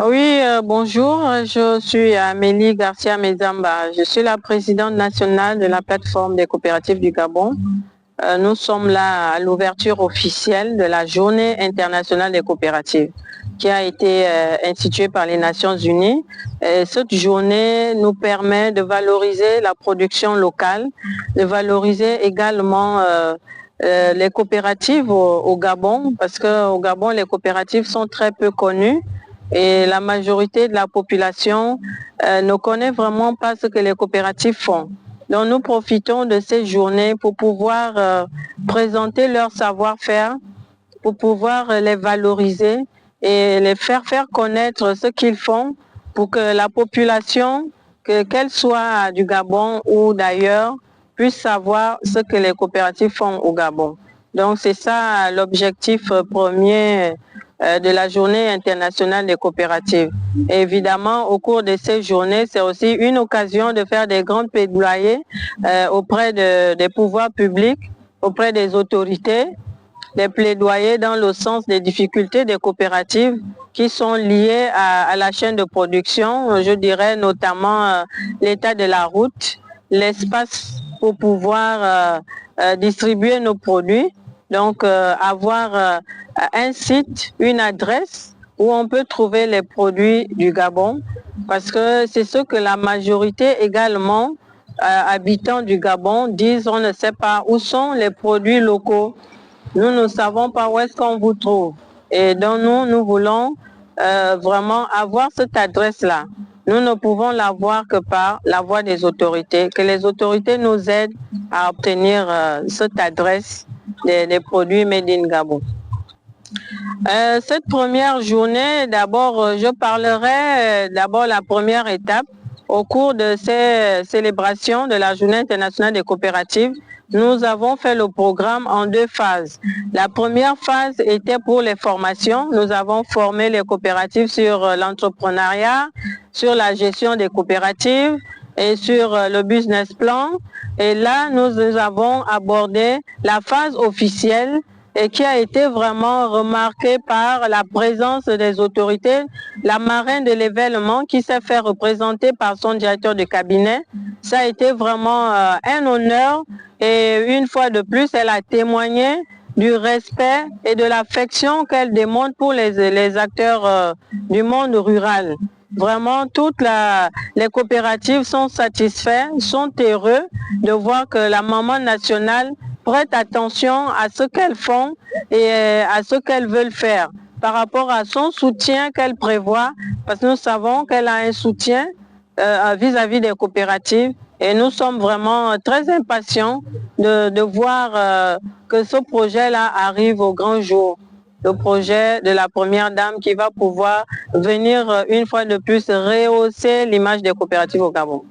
Oui, bonjour, je suis Amélie Garcia Mezamba. Je suis la présidente nationale de la plateforme des coopératives du Gabon. Nous sommes là à l'ouverture officielle de la Journée internationale des coopératives qui a été instituée par les Nations Unies. Et cette journée nous permet de valoriser la production locale, de valoriser également les coopératives au Gabon, parce qu'au Gabon, les coopératives sont très peu connues et la majorité de la population ne connaît vraiment pas ce que les coopératives font. Donc nous profitons de ces journées pour pouvoir présenter leur savoir-faire, pour pouvoir les valoriser et les faire connaître ce qu'ils font pour que la population, qu'elle soit du Gabon ou d'ailleurs, puisse savoir ce que les coopératives font au Gabon. Donc c'est ça l'objectif premier de la Journée internationale des coopératives. Et évidemment, au cours de ces journées, c'est aussi une occasion de faire des grands plaidoyers auprès des pouvoirs publics, auprès des autorités, des plaidoyers dans le sens des difficultés des coopératives qui sont liées à la chaîne de production, je dirais notamment l'état de la route, l'espace pour pouvoir distribuer nos produits, donc avoir un site, une adresse où on peut trouver les produits du Gabon, parce que c'est ce que la majorité également habitants du Gabon disent, on ne sait pas où sont les produits locaux. Nous ne savons pas où est-ce qu'on vous trouve. Et donc nous voulons vraiment avoir cette adresse-là. Nous ne pouvons l'avoir que par la voie des autorités, que les autorités nous aident à obtenir cette adresse des produits Made in Gabon. Cette première journée, d'abord, je parlerai d'abord la première étape. Au cours de ces célébrations de la Journée internationale des coopératives, nous avons fait le programme en deux phases. La première phase était pour les formations. Nous avons formé les coopératives sur l'entrepreneuriat, sur la gestion des coopératives et sur le business plan. Et là, nous avons abordé la phase officielle et qui a été vraiment remarquée par la présence des autorités, la marraine de l'événement qui s'est fait représenter par son directeur de cabinet. Ça a été vraiment un honneur et une fois de plus, elle a témoigné du respect et de l'affection qu'elle démontre pour les acteurs du monde rural. Vraiment, toutes les coopératives sont satisfaites, sont heureux de voir que la maman nationale prête attention à ce qu'elles font et à ce qu'elles veulent faire par rapport à son soutien qu'elle prévoit, parce que nous savons qu'elle a un soutien vis-à-vis des coopératives et nous sommes vraiment très impatients de voir que ce projet-là arrive au grand jour. Le projet de la première dame qui va pouvoir venir une fois de plus rehausser l'image des coopératives au Gabon.